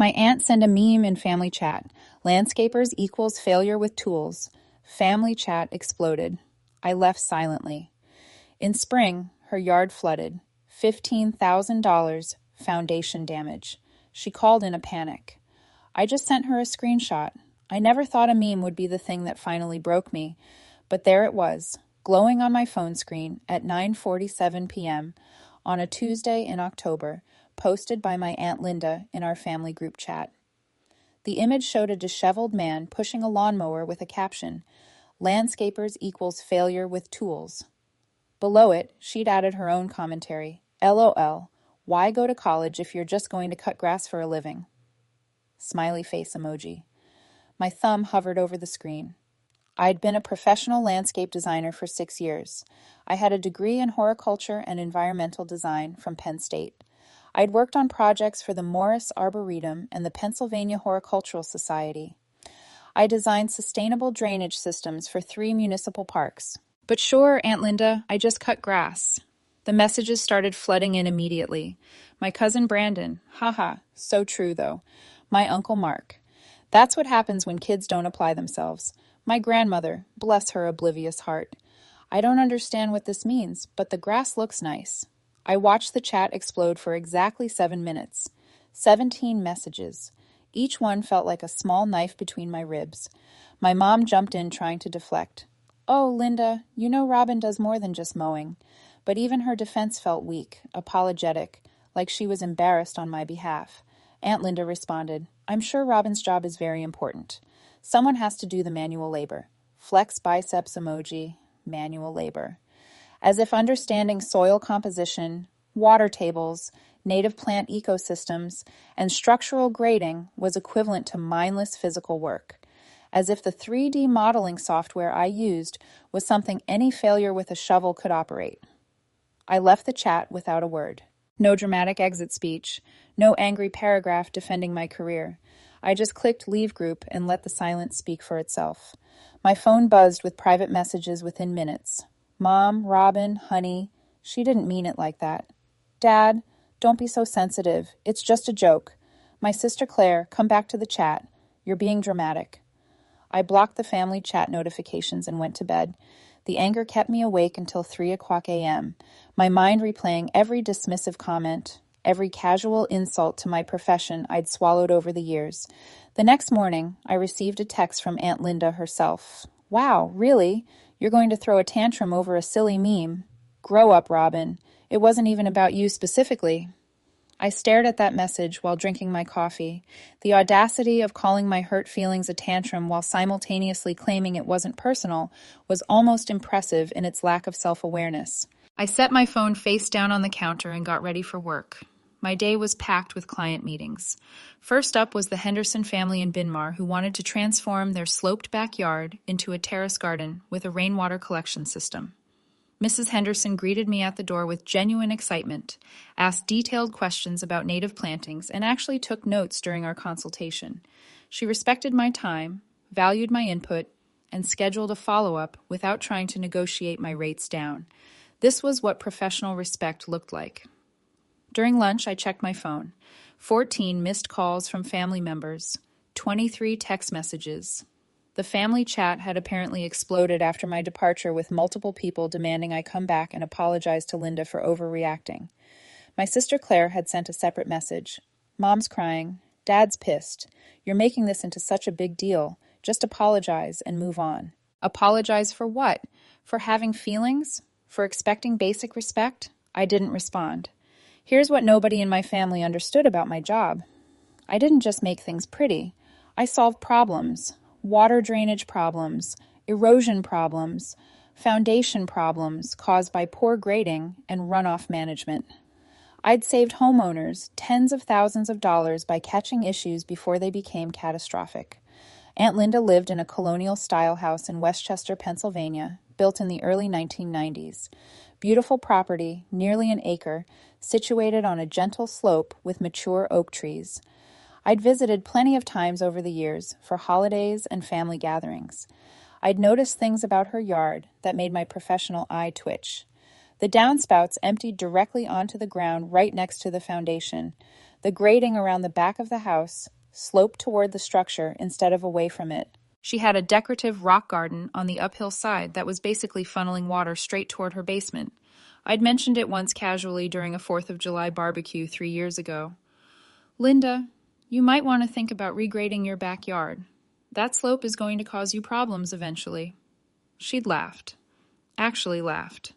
My aunt sent a meme in family chat. Landscapers equals failure with tools. Family chat exploded. I left silently. In spring, her yard flooded. $15,000 foundation damage. She called in a panic. I just sent her a screenshot. I never thought a meme would be the thing that finally broke me, but there it was, glowing on my phone screen at 9:47 p.m. on a Tuesday in October, posted by my Aunt Linda in our family group chat. The image showed a disheveled man pushing a lawnmower with a caption, "Landscapers equals failure with tools." Below it, she'd added her own commentary, "LOL, why go to college if you're just going to cut grass for a living?" Smiley face emoji. My thumb hovered over the screen. I'd been a professional landscape designer for 6 years. I had a degree in horticulture and environmental design from Penn State. I'd worked on projects for the Morris Arboretum and the Pennsylvania Horticultural Society. I designed sustainable drainage systems for 3 municipal parks. But sure, Aunt Linda, I just cut grass. The messages started flooding in immediately. My cousin Brandon, haha, so true though. My uncle Mark. That's what happens when kids don't apply themselves. My grandmother, bless her oblivious heart. I don't understand what this means, but the grass looks nice. I watched the chat explode for exactly 7 minutes. 17 messages. Each one felt like a small knife between my ribs. My mom jumped in trying to deflect. "Oh, Linda, you know Robin does more than just mowing." But even her defense felt weak, apologetic, like she was embarrassed on my behalf. Aunt Linda responded, "I'm sure Robin's job is very important. Someone has to do the manual labor." Flex biceps emoji, manual labor. As if understanding soil composition, water tables, native plant ecosystems, and structural grading was equivalent to mindless physical work. As if the 3D modeling software I used was something any failure with a shovel could operate. I left the chat without a word. No dramatic exit speech, no angry paragraph defending my career. I just clicked leave group and let the silence speak for itself. My phone buzzed with private messages within minutes. "Mom, Robin, honey," she didn't mean it like that. "Dad, don't be so sensitive. It's just a joke. My sister Claire, come back to the chat. You're being dramatic." I blocked the family chat notifications and went to bed. The anger kept me awake until 3 o'clock a.m., my mind replaying every dismissive comment, every casual insult to my profession I'd swallowed over the years. The next morning, I received a text from Aunt Linda herself. "Wow, really? You're going to throw a tantrum over a silly meme? Grow up, Robin. It wasn't even about you specifically." I stared at that message while drinking my coffee. The audacity of calling my hurt feelings a tantrum while simultaneously claiming it wasn't personal was almost impressive in its lack of self-awareness. I set my phone face down on the counter and got ready for work. My day was packed with client meetings. First up was the Henderson family in Binmar, who wanted to transform their sloped backyard into a terrace garden with a rainwater collection system. Mrs. Henderson greeted me at the door with genuine excitement, asked detailed questions about native plantings, and actually took notes during our consultation. She respected my time, valued my input, and scheduled a follow-up without trying to negotiate my rates down. This was what professional respect looked like. During lunch, I checked my phone. 14 missed calls from family members, 23 text messages. The family chat had apparently exploded after my departure, with multiple people demanding I come back and apologize to Linda for overreacting. My sister Claire had sent a separate message. "Mom's crying. Dad's pissed. You're making this into such a big deal. Just apologize and move on." Apologize for what? For having feelings? For expecting basic respect? I didn't respond. Here's what nobody in my family understood about my job. I didn't just make things pretty. I solved problems. Water drainage problems, erosion problems, foundation problems caused by poor grading and runoff management. I'd saved homeowners tens of thousands of dollars by catching issues before they became catastrophic. Aunt Linda lived in a colonial-style house in Westchester, Pennsylvania, built in the early 1990s. Beautiful property, nearly an acre, situated on a gentle slope with mature oak trees. I'd visited plenty of times over the years for holidays and family gatherings. I'd noticed things about her yard that made my professional eye twitch. The downspouts emptied directly onto the ground right next to the foundation. The grading around the back of the house sloped toward the structure instead of away from it. She had a decorative rock garden on the uphill side that was basically funneling water straight toward her basement. I'd mentioned it once casually during a 4th of July barbecue 3 years ago. Linda, you might want to think about regrading your backyard. That slope is going to cause you problems eventually. She'd laughed. Actually laughed.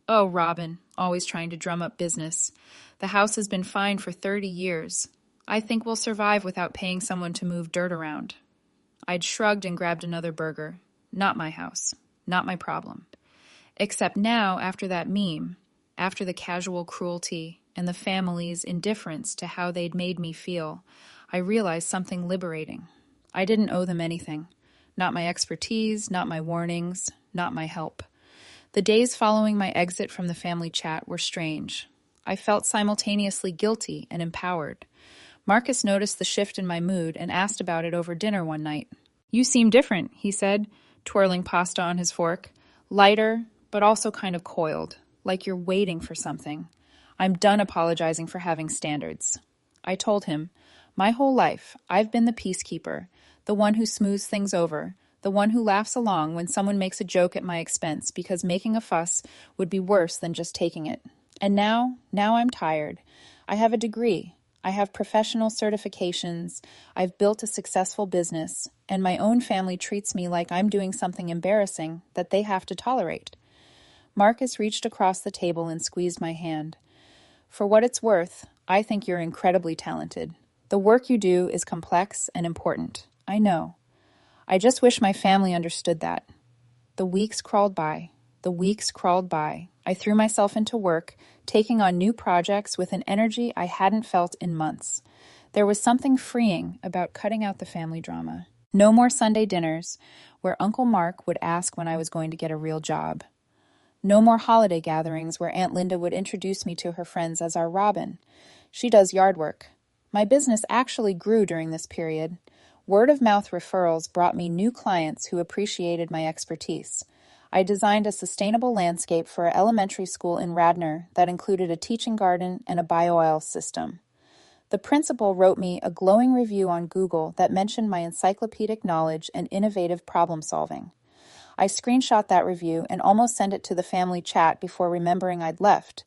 Oh, Robin, always trying to drum up business. The house has been fine for 30 years. I think we'll survive without paying someone to move dirt around. I'd shrugged and grabbed another burger. Not my house. Not my problem. Except now, after that meme, after the casual cruelty and the family's indifference to how they'd made me feel, I realized something liberating. I didn't owe them anything. Not my expertise, not my warnings, not my help. The days following my exit from the family chat were strange. I felt simultaneously guilty and empowered. Marcus noticed the shift in my mood and asked about it over dinner one night. "You seem different," he said, twirling pasta on his fork. "Lighter, but also kind of coiled, like you're waiting for something. I'm done apologizing for having standards." I told him, "My whole life, I've been the peacekeeper, the one who smooths things over, the one who laughs along when someone makes a joke at my expense because making a fuss would be worse than just taking it. And now I'm tired. I have a degree. I have professional certifications. I've built a successful business, and my own family treats me like I'm doing something embarrassing that they have to tolerate." Marcus reached across the table and squeezed my hand. "For what it's worth, I think you're incredibly talented. The work you do is complex and important. I know. I just wish my family understood that." The weeks crawled by. The weeks crawled by. I threw myself into work, taking on new projects with an energy I hadn't felt in months. There was something freeing about cutting out the family drama. No more Sunday dinners, where Uncle Mark would ask when I was going to get a real job. No more holiday gatherings where Aunt Linda would introduce me to her friends as our Robin. She does yard work. My business actually grew during this period. Word-of-mouth referrals brought me new clients who appreciated my expertise. I designed a sustainable landscape for an elementary school in Radnor that included a teaching garden and a bio-oil system. The principal wrote me a glowing review on Google that mentioned my encyclopedic knowledge and innovative problem-solving. I screenshot that review and almost sent it to the family chat before remembering I'd left.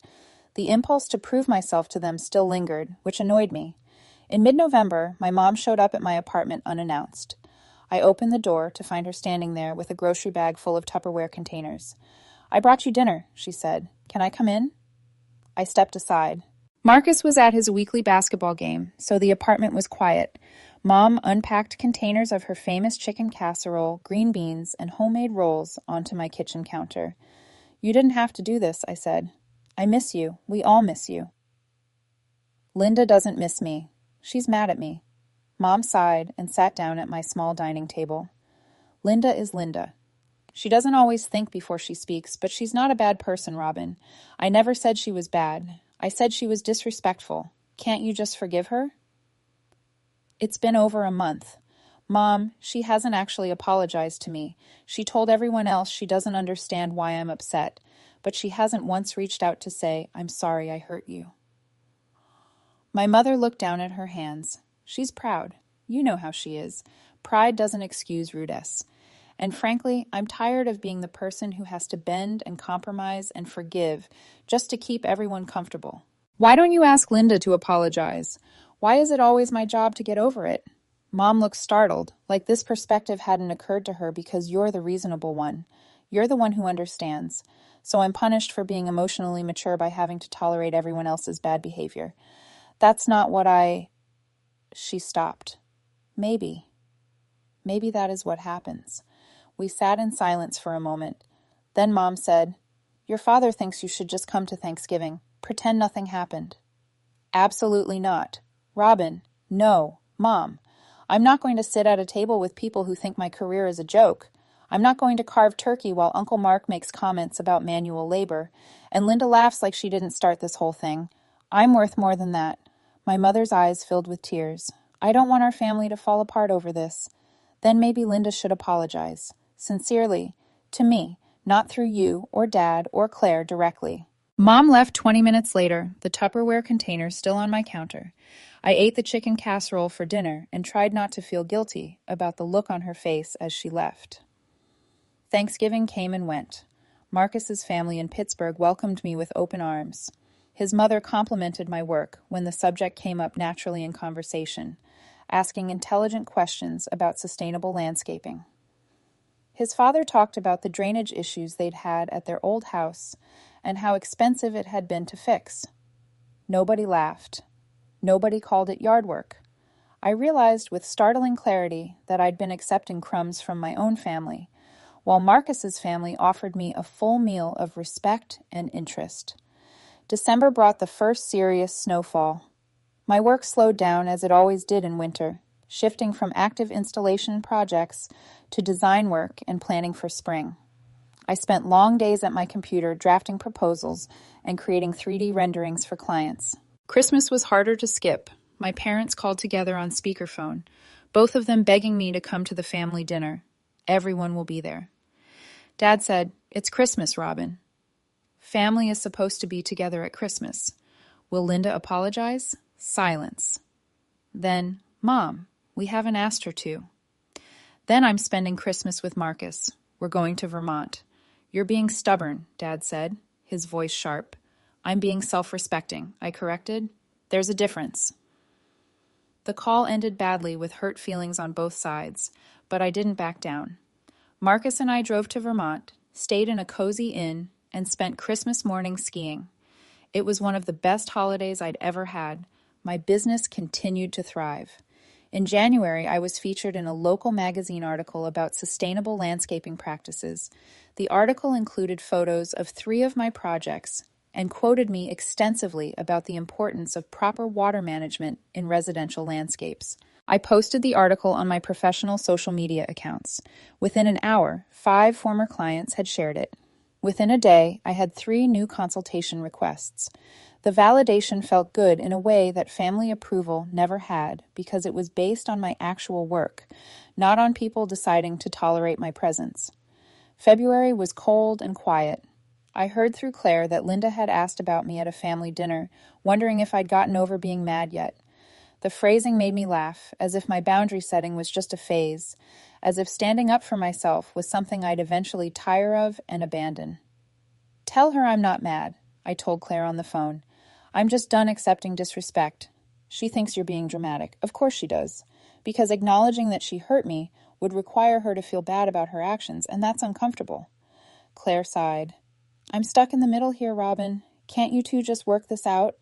The impulse to prove myself to them still lingered, which annoyed me. In mid-November, my mom showed up at my apartment unannounced. I opened the door to find her standing there with a grocery bag full of Tupperware containers. "I brought you dinner," she said. "Can I come in?" I stepped aside. Marcus was at his weekly basketball game, so the apartment was quiet. Mom unpacked containers of her famous chicken casserole, green beans, and homemade rolls onto my kitchen counter. "You didn't have to do this," I said. "I miss you. We all miss you." "Linda doesn't miss me. She's mad at me." Mom sighed and sat down at my small dining table. "Linda is Linda. She doesn't always think before she speaks, but she's not a bad person, Robin. I never said she was bad. I said she was disrespectful. Can't you just forgive her?" "It's been over a month. Mom, she hasn't actually apologized to me. She told everyone else she doesn't understand why I'm upset, but she hasn't once reached out to say, 'I'm sorry I hurt you.'" My mother looked down at her hands. She's proud. You know how she is. Pride doesn't excuse rudesse. And frankly, I'm tired of being the person who has to bend and compromise and forgive just to keep everyone comfortable. "Why don't you ask Linda to apologize? Why is it always my job to get over it?" Mom looked startled, like this perspective hadn't occurred to her because you're the reasonable one. You're the one who understands. So I'm punished for being emotionally mature by having to tolerate everyone else's bad behavior. That's not what She stopped. Maybe that is what happens. We sat in silence for a moment. Then Mom said, "Your father thinks you should just come to Thanksgiving. Pretend nothing happened." "Absolutely not. Robin, no. Mom, I'm not going to sit at a table with people who think my career is a joke. I'm not going to carve turkey while Uncle Mark makes comments about manual labor, and Linda laughs like she didn't start this whole thing. I'm worth more than that." My mother's eyes filled with tears. "I don't want our family to fall apart over this." Then maybe Linda should apologize. Sincerely. To me, not through you or Dad or Claire directly. Mom left 20 minutes later, the Tupperware container still on my counter. I ate the chicken casserole for dinner and tried not to feel guilty about the look on her face as she left. Thanksgiving came and went. Marcus's family in Pittsburgh welcomed me with open arms. His mother complimented my work when the subject came up naturally in conversation, asking intelligent questions about sustainable landscaping. His father talked about the drainage issues they'd had at their old house and how expensive it had been to fix. Nobody laughed. Nobody called it yard work. I realized with startling clarity that I'd been accepting crumbs from my own family, while Marcus's family offered me a full meal of respect and interest. December brought the first serious snowfall. My work slowed down as it always did in winter, shifting from active installation projects to design work and planning for spring. I spent long days at my computer drafting proposals and creating 3D renderings for clients. Christmas was harder to skip. My parents called together on speakerphone, both of them begging me to come to the family dinner. Everyone will be there. Dad said, "It's Christmas, Robin." Family is supposed to be together at Christmas. Will Linda apologize? Silence. Then, Mom, we haven't asked her to. Then I'm spending Christmas with Marcus. We're going to Vermont. You're being stubborn, Dad said, his voice sharp. I'm being self-respecting, I corrected. There's a difference. The call ended badly with hurt feelings on both sides, but I didn't back down. Marcus and I drove to Vermont, stayed in a cozy inn, and spent Christmas morning skiing. It was one of the best holidays I'd ever had. My business continued to thrive. In January, I was featured in a local magazine article about sustainable landscaping practices. The article included photos of 3 of my projects and quoted me extensively about the importance of proper water management in residential landscapes. I posted the article on my professional social media accounts. Within an hour, 5 former clients had shared it. Within a day, I had 3 new consultation requests. The validation felt good in a way that family approval never had because it was based on my actual work, not on people deciding to tolerate my presence. February was cold and quiet. I heard through Claire that Linda had asked about me at a family dinner, wondering if I'd gotten over being mad yet. The phrasing made me laugh, as if my boundary setting was just a phase, as if standing up for myself was something I'd eventually tire of and abandon. Tell her I'm not mad, I told Claire on the phone. I'm just done accepting disrespect. She thinks you're being dramatic. Of course she does. Because acknowledging that she hurt me would require her to feel bad about her actions, and that's uncomfortable. Claire sighed. I'm stuck in the middle here, Robin. Can't you two just work this out?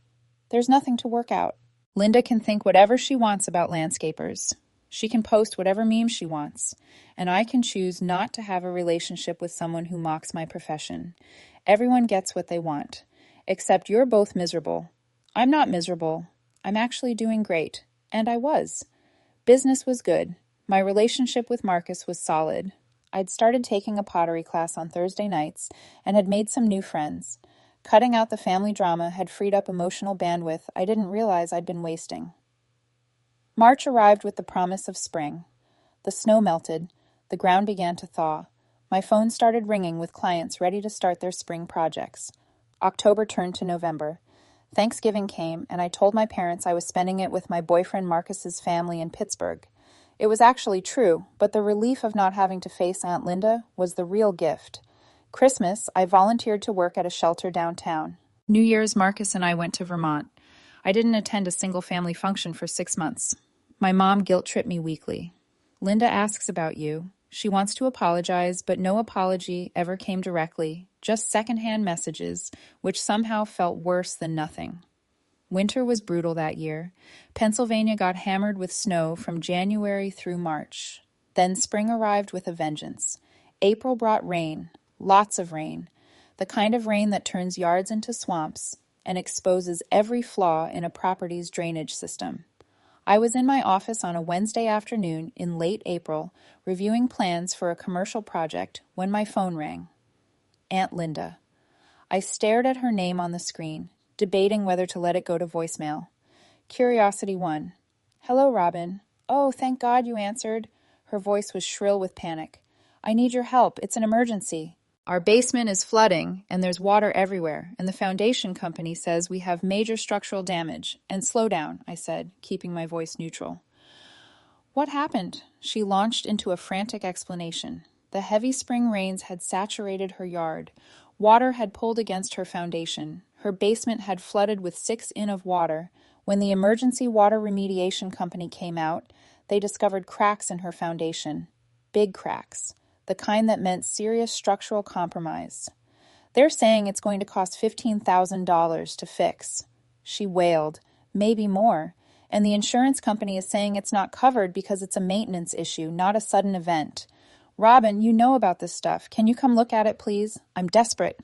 There's nothing to work out. Linda can think whatever she wants about landscapers. She can post whatever memes she wants. And I can choose not to have a relationship with someone who mocks my profession. Everyone gets what they want. Except you're both miserable. I'm not miserable. I'm actually doing great. And I was. Business was good. My relationship with Marcus was solid. I'd started taking a pottery class on Thursday nights and had made some new friends. Cutting out the family drama had freed up emotional bandwidth I didn't realize I'd been wasting. March arrived with the promise of spring. The snow melted. The ground began to thaw. My phone started ringing with clients ready to start their spring projects. October turned to November. Thanksgiving came, and I told my parents I was spending it with my boyfriend Marcus's family in Pittsburgh. It was actually true, but the relief of not having to face Aunt Linda was the real gift. Christmas, I volunteered to work at a shelter downtown. New Year's, Marcus and I went to Vermont. I didn't attend a single family function for 6 months. My mom guilt-tripped me weekly. Linda asks about you. She wants to apologize, but no apology ever came directly, just secondhand messages, which somehow felt worse than nothing. Winter was brutal that year. Pennsylvania got hammered with snow from January through March. Then spring arrived with a vengeance. April brought rain, lots of rain, the kind of rain that turns yards into swamps and exposes every flaw in a property's drainage system. I was in my office on a Wednesday afternoon in late April, reviewing plans for a commercial project, when my phone rang. Aunt Linda. I stared at her name on the screen, debating whether to let it go to voicemail. Curiosity won. Hello, Robin. Oh, thank God you answered. Her voice was shrill with panic. I need your help. It's an emergency. Our basement is flooding, and there's water everywhere, and the foundation company says we have major structural damage. And slow down, I said, keeping my voice neutral. What happened? She launched into a frantic explanation. The heavy spring rains had saturated her yard. Water had pulled against her foundation. Her basement had flooded with 6 in of water. When the emergency water remediation company came out, they discovered cracks in her foundation. Big cracks. The kind that meant serious structural compromise. They're saying it's going to cost $15,000 to fix. She wailed. Maybe more. And the insurance company is saying it's not covered because it's a maintenance issue, not a sudden event. Robin, you know about this stuff. Can you come look at it, please? I'm desperate.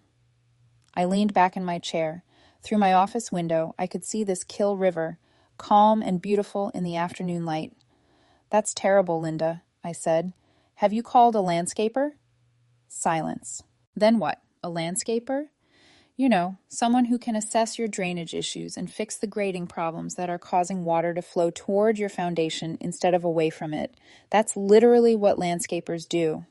I leaned back in my chair. Through my office window, I could see this Kill River, calm and beautiful in the afternoon light. That's terrible, Linda, I said. Have you called a landscaper? Silence. Then what? A landscaper? You know, someone who can assess your drainage issues and fix the grading problems that are causing water to flow toward your foundation instead of away from it. That's literally what landscapers do.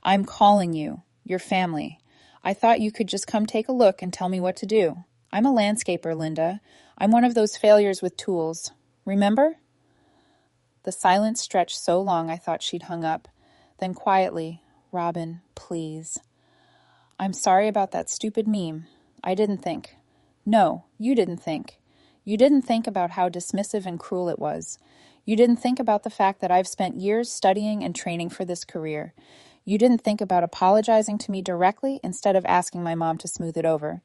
I'm calling you, your family. I thought you could just come take a look and tell me what to do. I'm a landscaper, Linda. I'm one of those failures with tools. Remember? The silence stretched so long I thought she'd hung up. Then quietly, Robin, please. I'm sorry about that stupid meme. I didn't think. No, you didn't think. You didn't think about how dismissive and cruel it was. You didn't think about the fact that I've spent years studying and training for this career. You didn't think about apologizing to me directly instead of asking my mom to smooth it over.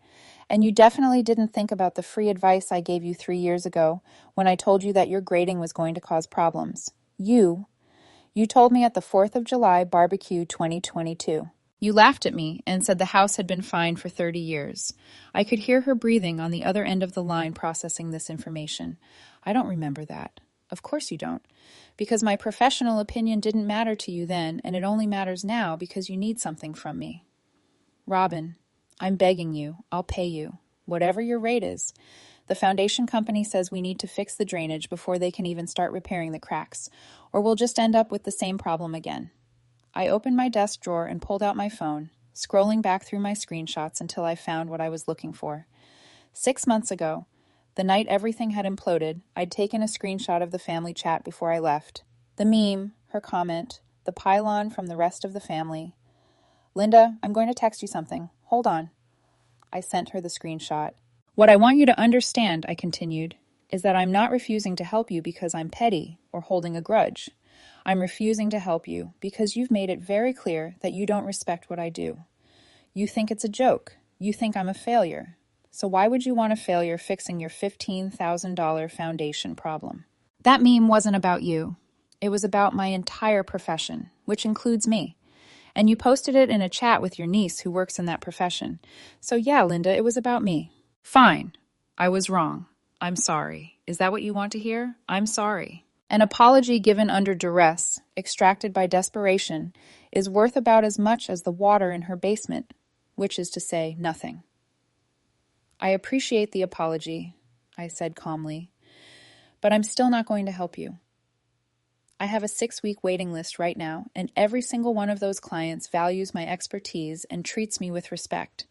And you definitely didn't think about the free advice I gave you 3 years ago when I told you that your grading was going to cause problems. You told me at the 4th of July barbecue 2022. You laughed at me and said the house had been fine for 30 years. I could hear her breathing on the other end of the line processing this information. I don't remember that. Of course you don't. Because my professional opinion didn't matter to you then, and it only matters now because you need something from me. Robin, I'm begging you. I'll pay you. Whatever your rate is. The foundation company says we need to fix the drainage before they can even start repairing the cracks, or we'll just end up with the same problem again. I opened my desk drawer and pulled out my phone, scrolling back through my screenshots until I found what I was looking for. 6 months ago, the night everything had imploded, I'd taken a screenshot of the family chat before I left. The meme, her comment, the pylon from the rest of the family. Linda, I'm going to text you something. Hold on. I sent her the screenshot. What I want you to understand, I continued, is that I'm not refusing to help you because I'm petty or holding a grudge. I'm refusing to help you because you've made it very clear that you don't respect what I do. You think it's a joke. You think I'm a failure. So why would you want a failure fixing your $15,000 foundation problem? That meme wasn't about you. It was about my entire profession, which includes me. And you posted it in a chat with your niece who works in that profession. So yeah, Linda, it was about me. Fine. I was wrong. I'm sorry. Is that what you want to hear? I'm sorry. An apology given under duress, extracted by desperation, is worth about as much as the water in her basement, which is to say, nothing. I appreciate the apology, I said calmly, but I'm still not going to help you. I have a 6-week waiting list right now, and every single one of those clients values my expertise and treats me with respect.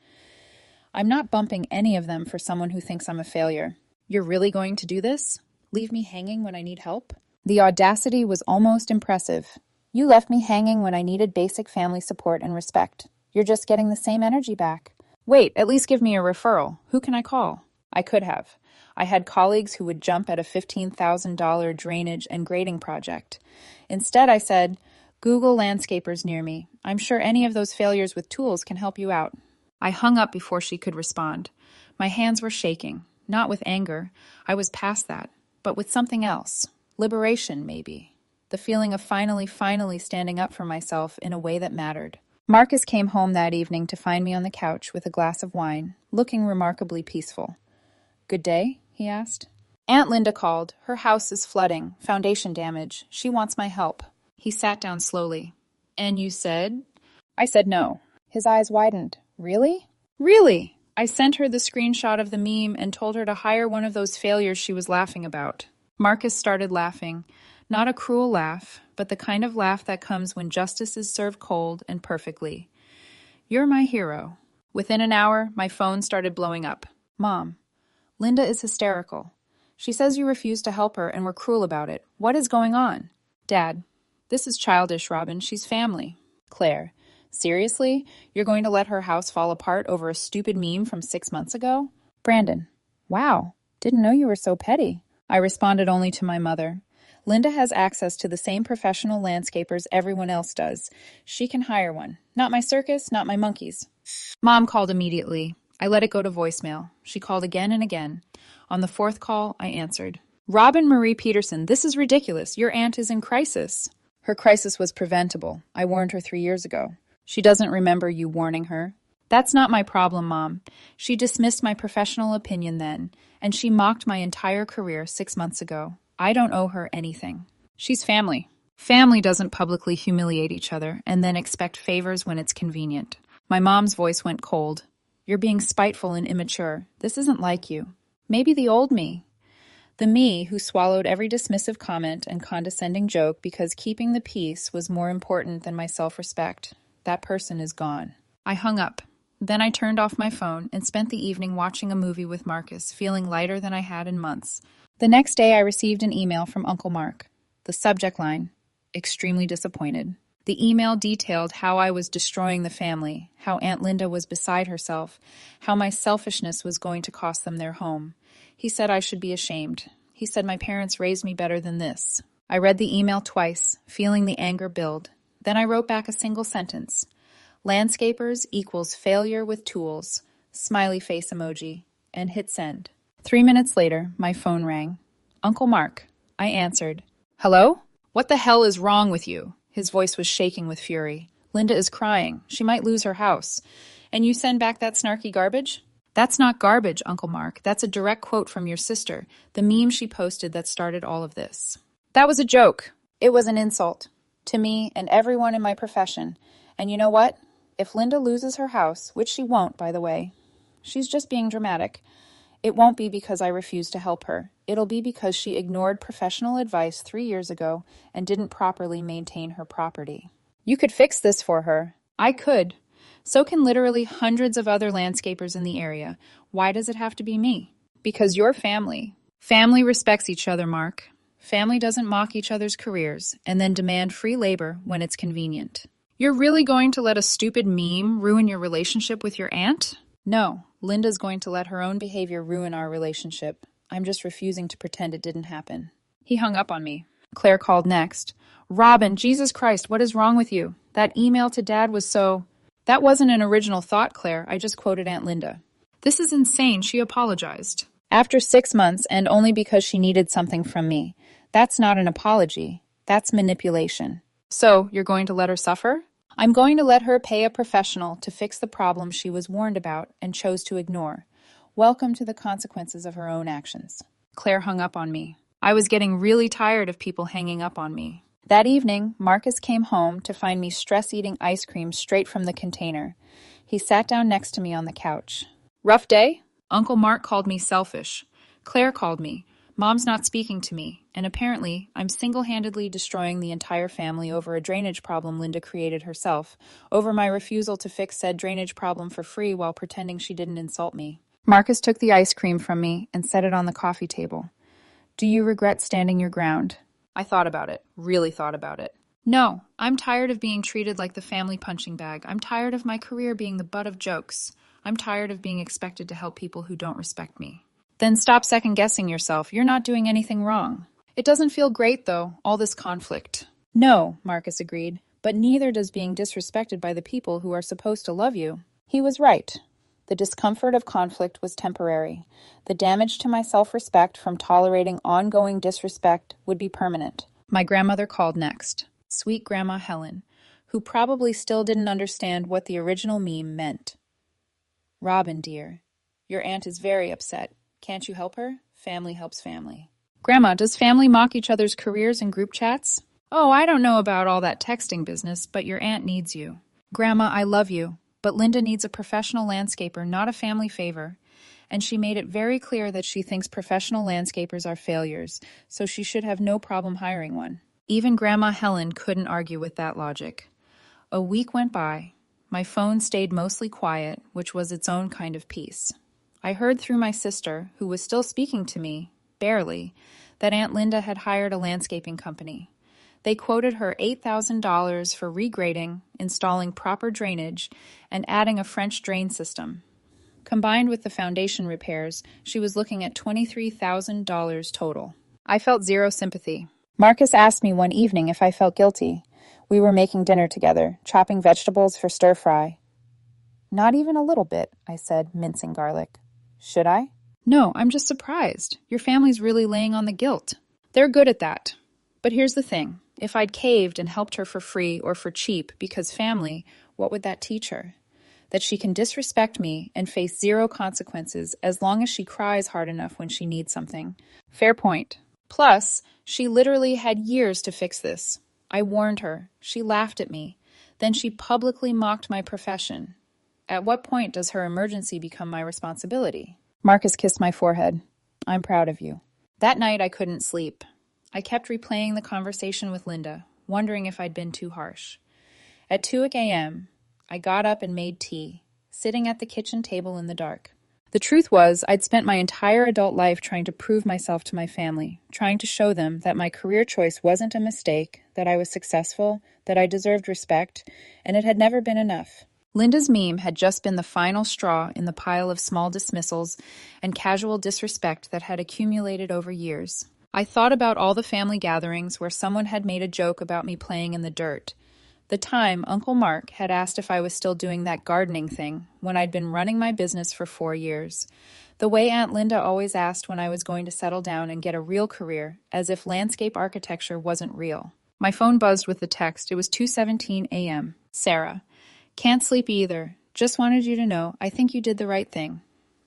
I'm not bumping any of them for someone who thinks I'm a failure. You're really going to do this? Leave me hanging when I need help? The audacity was almost impressive. You left me hanging when I needed basic family support and respect. You're just getting the same energy back. Wait, at least give me a referral. Who can I call? I could have. I had colleagues who would jump at a $15,000 drainage and grading project. Instead, I said, Google landscapers near me. I'm sure any of those failures with tools can help you out. I hung up before she could respond. My hands were shaking. Not with anger. I was past that. But with something else. Liberation, maybe. The feeling of finally standing up for myself in a way that mattered. Marcus came home that evening to find me on the couch with a glass of wine, looking remarkably peaceful. Good day? He asked. Aunt Linda called. Her house is flooding. Foundation damage. She wants my help. He sat down slowly. And you said? I said no. His eyes widened. Really? Really? I sent her the screenshot of the meme and told her to hire one of those failures she was laughing about. Marcus started laughing. Not a cruel laugh, but the kind of laugh that comes when justice is served cold and perfectly. You're my hero. Within an hour, my phone started blowing up. Mom, Linda is hysterical. She says you refused to help her and were cruel about it. What is going on? Dad, this is childish, Robin. She's family. Claire, seriously? You're going to let her house fall apart over a stupid meme from 6 months ago? Brandon, wow, didn't know you were so petty. I responded only to my mother. Linda has access to the same professional landscapers everyone else does. She can hire one. Not my circus, not my monkeys. Mom called immediately. I let it go to voicemail. She called again and again. On the fourth call, I answered. Robin Marie Peterson, this is ridiculous. Your aunt is in crisis. Her crisis was preventable. I warned her 3 years ago. She doesn't remember you warning her. That's not my problem, Mom. She dismissed my professional opinion then, and she mocked my entire career 6 months ago. I don't owe her anything. She's family. Family doesn't publicly humiliate each other and then expect favors when it's convenient. My mom's voice went cold. You're being spiteful and immature. This isn't like you. Maybe the old me. The me who swallowed every dismissive comment and condescending joke because keeping the peace was more important than my self-respect. That person is gone. I hung up. Then I turned off my phone and spent the evening watching a movie with Marcus, feeling lighter than I had in months. The next day I received an email from Uncle Mark. The subject line, extremely disappointed. The email detailed how I was destroying the family, how Aunt Linda was beside herself, how my selfishness was going to cost them their home. He said I should be ashamed. He said my parents raised me better than this. I read the email twice, feeling the anger build. Then I wrote back a single sentence. Landscapers equals failure with tools, smiley face emoji, and hit send. 3 minutes later, my phone rang. Uncle Mark. I answered. Hello? What the hell is wrong with you? His voice was shaking with fury. Linda is crying. She might lose her house. And you send back that snarky garbage? That's not garbage, Uncle Mark. That's a direct quote from your sister, the meme she posted that started all of this. That was a joke. It was an insult. To me and everyone in my profession. And you know what? If Linda loses her house, which she won't, by the way, she's just being dramatic. It won't be because I refuse to help her. It'll be because she ignored professional advice 3 years ago and didn't properly maintain her property. You could fix this for her. I could. So can literally hundreds of other landscapers in the area. Why does it have to be me? Because you're family. Family respects each other, Mark. Family doesn't mock each other's careers and then demand free labor when it's convenient. You're really going to let a stupid meme ruin your relationship with your aunt? No, Linda's going to let her own behavior ruin our relationship. I'm just refusing to pretend it didn't happen. He hung up on me. Claire called next. Robin, Jesus Christ, what is wrong with you? That email to Dad was so... That wasn't an original thought, Claire. I just quoted Aunt Linda. This is insane. She apologized. After 6 months, and only because she needed something from me. That's not an apology. That's manipulation. So, you're going to let her suffer? I'm going to let her pay a professional to fix the problem she was warned about and chose to ignore. Welcome to the consequences of her own actions. Claire hung up on me. I was getting really tired of people hanging up on me. That evening, Marcus came home to find me stress-eating ice cream straight from the container. He sat down next to me on the couch. Rough day? Uncle Mark called me selfish. Claire called me. Mom's not speaking to me, and apparently I'm single-handedly destroying the entire family over a drainage problem Linda created herself, over my refusal to fix said drainage problem for free while pretending she didn't insult me. Marcus took the ice cream from me and set it on the coffee table. Do you regret standing your ground? I thought about it, really thought about it. No, I'm tired of being treated like the family punching bag. I'm tired of my career being the butt of jokes. I'm tired of being expected to help people who don't respect me. Then stop second-guessing yourself. You're not doing anything wrong. It doesn't feel great, though, all this conflict. No, Marcus agreed, but neither does being disrespected by the people who are supposed to love you. He was right. The discomfort of conflict was temporary. The damage to my self-respect from tolerating ongoing disrespect would be permanent. My grandmother called next. Sweet Grandma Helen, who probably still didn't understand what the original meme meant. Robin, dear, your aunt is very upset. Can't you help her? Family helps family. Grandma, does family mock each other's careers in group chats? Oh, I don't know about all that texting business, but your aunt needs you. Grandma, I love you, but Linda needs a professional landscaper, not a family favor. And she made it very clear that she thinks professional landscapers are failures, so she should have no problem hiring one. Even Grandma Helen couldn't argue with that logic. A week went by. My phone stayed mostly quiet, which was its own kind of peace. I heard through my sister, who was still speaking to me, barely, that Aunt Linda had hired a landscaping company. They quoted her $8,000 for regrading, installing proper drainage, and adding a French drain system. Combined with the foundation repairs, she was looking at $23,000 total. I felt zero sympathy. Marcus asked me one evening if I felt guilty. We were making dinner together, chopping vegetables for stir-fry. Not even a little bit, I said, mincing garlic. Should I? No, I'm just surprised. Your family's really laying on the guilt. They're good at that. But here's the thing. If I'd caved and helped her for free or for cheap because family, what would that teach her? That she can disrespect me and face zero consequences as long as she cries hard enough when she needs something. Fair point. Plus, she literally had years to fix this. I warned her. She laughed at me. Then she publicly mocked my profession. At what point does her emergency become my responsibility? Marcus kissed my forehead. I'm proud of you. That night I couldn't sleep. I kept replaying the conversation with Linda, wondering if I'd been too harsh. At 2 a.m., I got up and made tea, sitting at the kitchen table in the dark. The truth was, I'd spent my entire adult life trying to prove myself to my family, trying to show them that my career choice wasn't a mistake, that I was successful, that I deserved respect, and it had never been enough. Linda's meme had just been the final straw in the pile of small dismissals and casual disrespect that had accumulated over years. I thought about all the family gatherings where someone had made a joke about me playing in the dirt. The time Uncle Mark had asked if I was still doing that gardening thing when I'd been running my business for 4 years. The way Aunt Linda always asked when I was going to settle down and get a real career, as if landscape architecture wasn't real. My phone buzzed with the text. It was 2:17 a.m. Sarah. Can't sleep either. Just wanted you to know I think you did the right thing.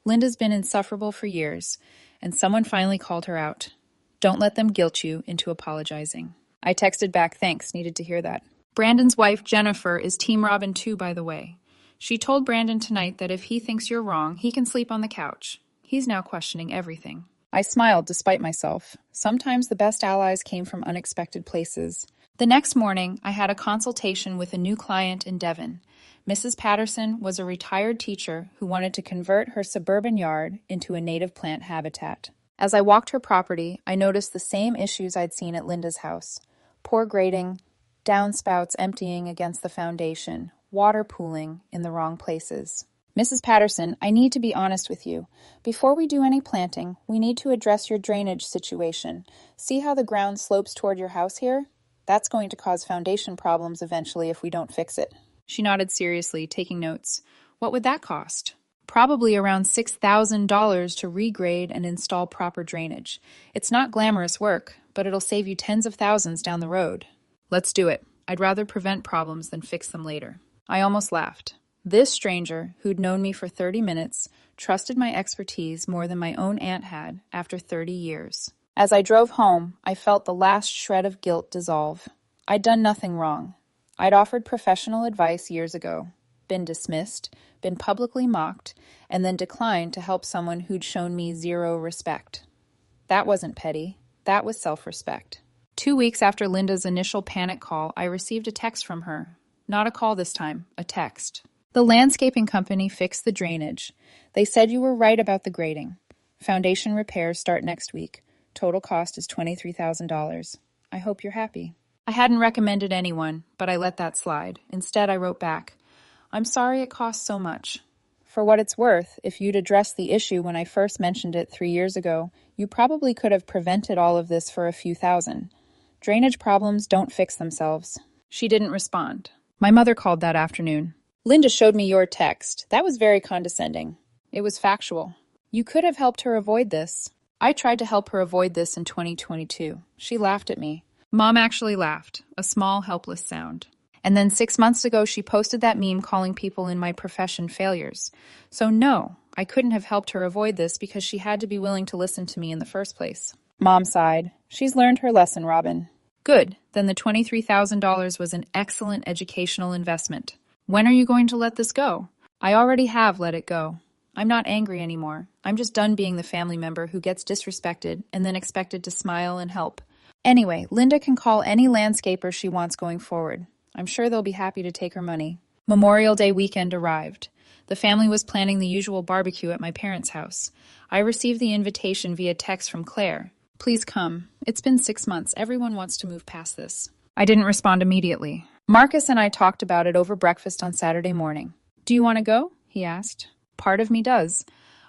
Linda's been insufferable for years, and someone finally called her out. Don't let them guilt you into apologizing. I texted back, thanks, needed to hear that. Brandon's wife, Jennifer, is Team Robin too, by the way. She told Brandon tonight that if he thinks you're wrong, he can sleep on the couch. He's now questioning everything. I smiled despite myself. Sometimes the best allies came from unexpected places. The next morning, I had a consultation with a new client in Devon. Mrs. Patterson was a retired teacher who wanted to convert her suburban yard into a native plant habitat. As I walked her property, I noticed the same issues I'd seen at Linda's house. Poor grading, downspouts emptying against the foundation, water pooling in the wrong places. Mrs. Patterson, I need to be honest with you. Before we do any planting, we need to address your drainage situation. See how the ground slopes toward your house here? That's going to cause foundation problems eventually if we don't fix it. She nodded seriously, taking notes. What would that cost? Probably around $6,000 to regrade and install proper drainage. It's not glamorous work, but it'll save you tens of thousands down the road. Let's do it. I'd rather prevent problems than fix them later. I almost laughed. This stranger, who'd known me for 30 minutes, trusted my expertise more than my own aunt had after 30 years. As I drove home, I felt the last shred of guilt dissolve. I'd done nothing wrong. I'd offered professional advice years ago, been dismissed, been publicly mocked, and then declined to help someone who'd shown me zero respect. That wasn't petty. That was self-respect. 2 weeks after Linda's initial panic call, I received a text from her. Not a call this time, a text. The landscaping company fixed the drainage. They said you were right about the grading. Foundation repairs start next week. Total cost is $23,000. I hope you're happy. I hadn't recommended anyone, but I let that slide. Instead, I wrote back, I'm sorry it costs so much. For what it's worth, if you'd addressed the issue when I first mentioned it 3 years ago, you probably could have prevented all of this for a few thousand. Drainage problems don't fix themselves. She didn't respond. My mother called that afternoon. Linda showed me your text. That was very condescending. It was factual. You could have helped her avoid this. I tried to help her avoid this in 2022. She laughed at me. Mom actually laughed, a small, helpless sound. And then 6 months ago, she posted that meme calling people in my profession failures. So no, I couldn't have helped her avoid this because she had to be willing to listen to me in the first place. Mom sighed. She's learned her lesson, Robin. Good. Then the $23,000 was an excellent educational investment. When are you going to let this go? I already have let it go. I'm not angry anymore. I'm just done being the family member who gets disrespected and then expected to smile and help. Anyway, Linda can call any landscaper she wants going forward. I'm sure they'll be happy to take her money. Memorial Day weekend arrived. The family was planning the usual barbecue at my parents' house. I received the invitation via text from Claire. Please come. It's been 6 months. Everyone wants to move past this. I didn't respond immediately. Marcus and I talked about it over breakfast on Saturday morning. Do you want to go? He asked. Part of me does.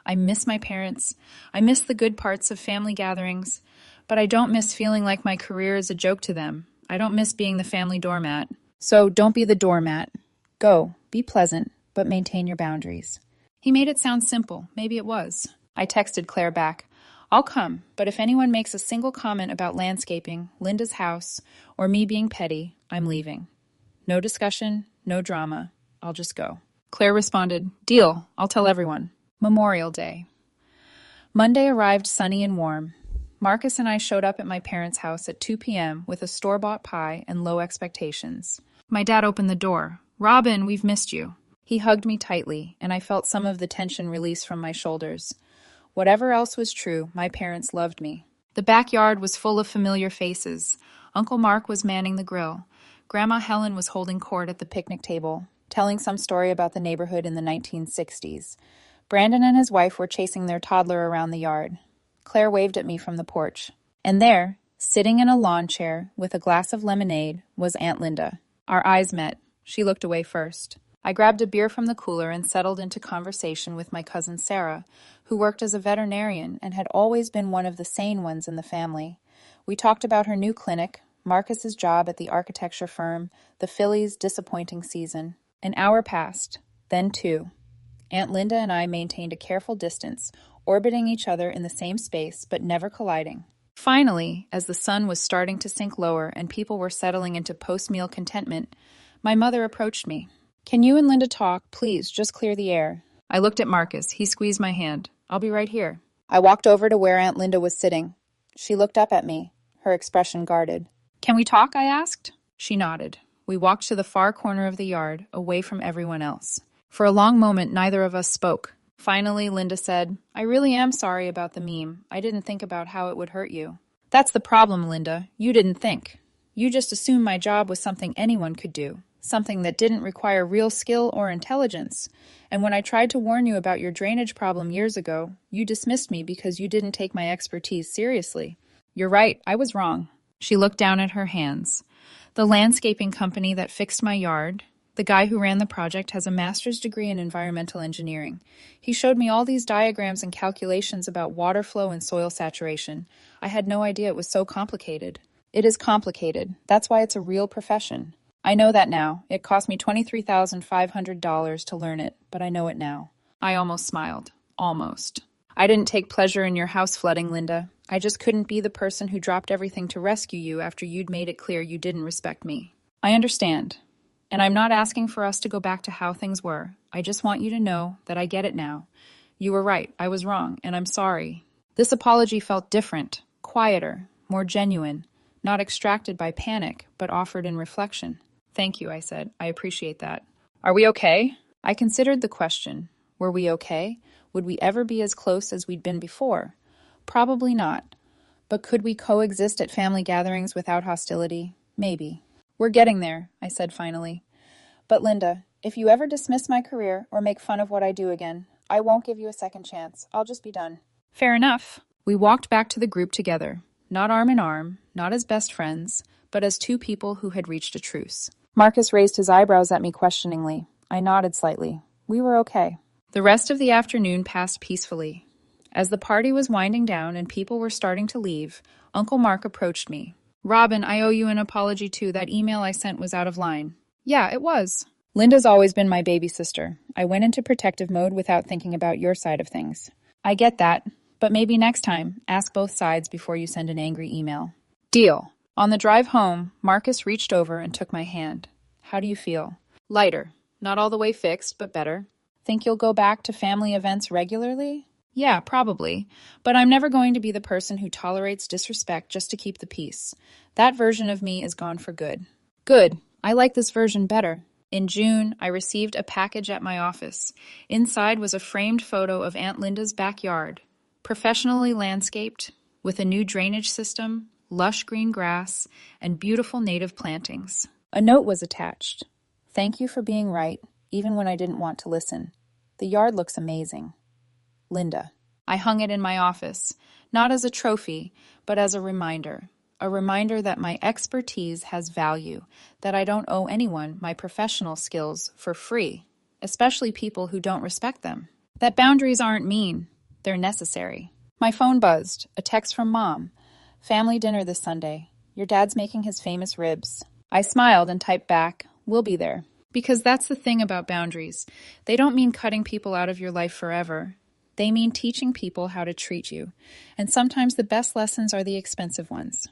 I miss my parents. I miss the good parts of family gatherings. But I don't miss feeling like my career is a joke to them. I don't miss being the family doormat. So don't be the doormat. Go, be pleasant, but maintain your boundaries. He made it sound simple. Maybe it was. I texted Claire back. I'll come, but if anyone makes a single comment about landscaping, Linda's house, or me being petty, I'm leaving. No discussion, no drama. I'll just go. Claire responded, Deal, I'll tell everyone. Memorial Day. Monday arrived sunny and warm. Marcus and I showed up at my parents' house at 2 p.m. with a store-bought pie and low expectations. My dad opened the door. Robin, we've missed you. He hugged me tightly, and I felt some of the tension release from my shoulders. Whatever else was true, my parents loved me. The backyard was full of familiar faces. Uncle Mark was manning the grill. Grandma Helen was holding court at the picnic table, telling some story about the neighborhood in the 1960s. Brandon and his wife were chasing their toddler around the yard. Claire waved at me from the porch. And there, sitting in a lawn chair with a glass of lemonade, was Aunt Linda. Our eyes met. She looked away first. I grabbed a beer from the cooler and settled into conversation with my cousin Sarah, who worked as a veterinarian and had always been one of the sane ones in the family. We talked about her new clinic, Marcus's job at the architecture firm, the Phillies' disappointing season. An hour passed, then 2. Aunt Linda and I maintained a careful distance, orbiting each other in the same space but never colliding. Finally, as the sun was starting to sink lower and people were settling into post-meal contentment, my mother approached me. Can you and Linda talk? Please, just clear the air. I looked at Marcus. He squeezed my hand. I'll be right here. I walked over to where Aunt Linda was sitting. She looked up at me, her expression guarded. Can we talk? I asked. She nodded. We walked to the far corner of the yard, away from everyone else. For a long moment, neither of us spoke. Finally, Linda said, I really am sorry about the meme. I didn't think about how it would hurt you. That's the problem, Linda. You didn't think. You just assumed my job was something anyone could do, something that didn't require real skill or intelligence. And when I tried to warn you about your drainage problem years ago, you dismissed me because you didn't take my expertise seriously. You're right, I was wrong. She looked down at her hands. The landscaping company that fixed my yard, the guy who ran the project, has a master's degree in environmental engineering. He showed me all these diagrams and calculations about water flow and soil saturation. I had no idea it was so complicated. It is complicated. That's why it's a real profession. I know that now. It cost me $23,500 to learn it, but I know it now. I almost smiled. Almost. I didn't take pleasure in your house flooding, Linda. I just couldn't be the person who dropped everything to rescue you after you'd made it clear you didn't respect me. I understand. And I'm not asking for us to go back to how things were. I just want you to know that I get it now. You were right. I was wrong, and I'm sorry. This apology felt different, quieter, more genuine, not extracted by panic, but offered in reflection. Thank you, I said. I appreciate that. Are we okay? I considered the question. Were we okay? Would we ever be as close as we'd been before? Probably not. But could we coexist at family gatherings without hostility? Maybe. We're getting there, I said finally. But Linda, if you ever dismiss my career or make fun of what I do again, I won't give you a second chance. I'll just be done. Fair enough. We walked back to the group together, not arm in arm, not as best friends, but as two people who had reached a truce. Marcus raised his eyebrows at me questioningly. I nodded slightly. We were okay. The rest of the afternoon passed peacefully. As the party was winding down and people were starting to leave, Uncle Mark approached me. Robin, I owe you an apology too. That email I sent was out of line. Yeah, it was. Linda's always been my baby sister. I went into protective mode without thinking about your side of things. I get that, but maybe next time, ask both sides before you send an angry email. Deal. On the drive home, Marcus reached over and took my hand. How do you feel? Lighter. Not all the way fixed, but better. Think you'll go back to family events regularly? Yeah, probably. But I'm never going to be the person who tolerates disrespect just to keep the peace. That version of me is gone for good. Good. I like this version better. In June, I received a package at my office. Inside was a framed photo of Aunt Linda's backyard, professionally landscaped, with a new drainage system, lush green grass, and beautiful native plantings. A note was attached. Thank you for being right, even when I didn't want to listen. The yard looks amazing. Linda. I hung it in my office, not as a trophy, but as a reminder that my expertise has value, that I don't owe anyone my professional skills for free, especially people who don't respect them. That boundaries aren't mean, they're necessary. My phone buzzed, a text from Mom. Family dinner this Sunday. Your dad's making his famous ribs. I smiled and typed back, we'll be there. Because that's the thing about boundaries. They don't mean cutting people out of your life forever. They mean teaching people how to treat you. And sometimes the best lessons are the expensive ones.